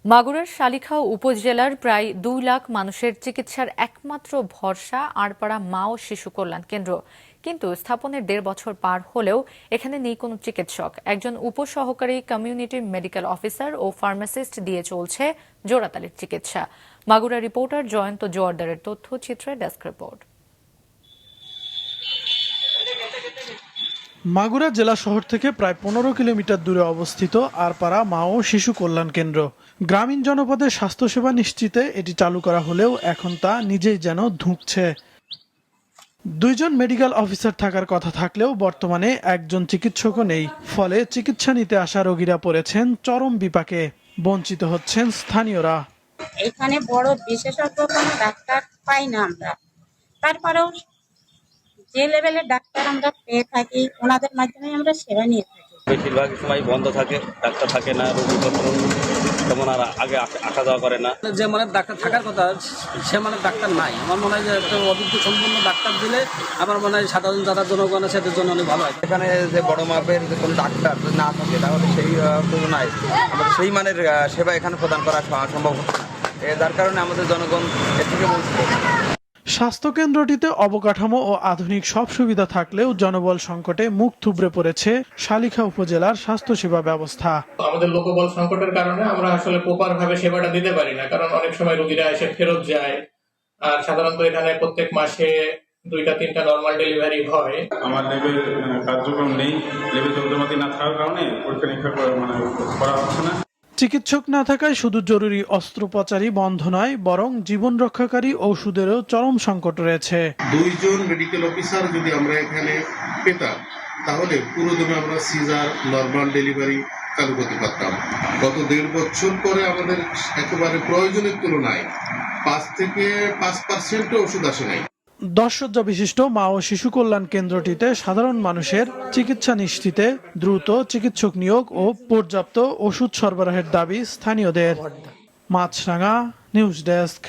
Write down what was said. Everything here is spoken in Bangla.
মাগুরার শালিখাও উপজেলার প্রায় ২ লাখ মানুষের চিকিৎসার একমাত্র ভরসা আড়পাড়া মা ও শিশু কল্যাণ কেন্দ্র। কিন্তু স্থাপনের ১.৫ বছর পার হলেও এখানে নেই কোনো চিকিৎসক। একজন উপসহকারী কমিউনিটি মেডিকেল অফিসার ও ফার্মাসিস্ট দিয়ে চলছে জোড়াতালির চিকিৎসা। মাগুরা রিপোর্টার জয়ন্ত জোয়ারদারের তথ্যচিত্রে ডেস্ক রিপোর্ট। মাগুরা জেলা শহর থেকে প্রায় ১৫ কিলোমিটার দূরে অবস্থিত আড়পাড়া মা ও শিশু কল্যাণ কেন্দ্র। গ্রামীণ জনপদে স্বাস্থ্যসেবা নিশ্চিতে এটি চালু করা হলেও এখন তা নিজেই যেন ধুঁকছে। ২ জন মেডিকেল অফিসার থাকার কথা থাকলেও বর্তমানে একজন চিকিৎসকও নেই। ফলে চিকিৎসা নিতে আসা রোগীরা পড়েছেন চরম বিপাকে, বঞ্চিত হচ্ছেন স্থানীয়রা। এখানে বড় বিশেষজ্ঞ কোনো ডাক্তার পাই না আমরা, তারপরেও যে লেভেলের ডাক্তার আমরা পেয়ে থাকি ওনাদের মাধ্যমে আমরা সেবা নিয়ে থাকি। বেশিরভাগ সময় বন্ধ থাকে, ডাক্তার থাকে না, রোগী তেমন আর আগে আসা যাওয়া করে না। যে মানে ডাক্তার থাকার কথা সে মানে ডাক্তার নাই। আমার মনে হয় যে একটা অভিজ্ঞ সম্পূর্ণ ডাক্তার দিলে আমার মনে হয় সাধারণ যারা জনগণ আছে সেদের জন্য অনেক ভালো হয়। এখানে যে বড় মাপের যে কোনো ডাক্তার যদি না থাকে তাহলে সেই তুলনায় আমাদের সেই মানের সেবা এখানে প্রদান করা সম্ভব হচ্ছে না, যার কারণে আমাদের জনগণ এর থেকে বঞ্চিত। স্বাস্থ্যকেন্দ্রটিতে অবকাঠামো ও আধুনিক সব সুবিধা থাকলেও জনবল সংকটে মুখ থুবড়ে পড়েছে শালিখা উপজেলার স্বাস্থ্যসেবা ব্যবস্থা। আমাদের লোকবল সংকটের কারণে আমরা আসলে প্রপার ভাবে সেবাটা দিতে পারি না, কারণ অনেক সময় রোগীরা এসে ফেরত যায়। আর সাধারণত এখানে প্রত্যেক মাসে 2-3টা নর্মাল ডেলিভারি হয়। আমার লেভেল কার্যক্রম নেই, লেভেল যন্ত্রপাতি না থাকার কারণে পরীক্ষা নিরীক্ষা করা হচ্ছে না। চিকিৎসক না থাকায় শুধু জরুরি অস্ত্রোপচারই বন্ধ নয়, বরং জীবন রক্ষাকারী ওষুধেরও চরম সংকট রয়েছে। 2 জন মেডিকেল অফিসার যদি আমরা এখানে পেতাম তাহলে পুরোদমে আমরা সিজার নর্মাল ডেলিভারি চালু করতে পারতাম। গত 1.5 বছর পরে আমাদের একেবারে প্রয়োজনের তুলনায় 5% ওষুধ আসে নাই। 10 শয্যা বিশিষ্ট মা ও শিশু কল্যাণ কেন্দ্রটিতে সাধারণ মানুষের চিকিৎসা নিশ্চিতে দ্রুত চিকিৎসক নিয়োগ ও পর্যাপ্ত ওষুধ সরবরাহের দাবি স্থানীয়দের। মাছরাঙা নিউজ ডেস্ক।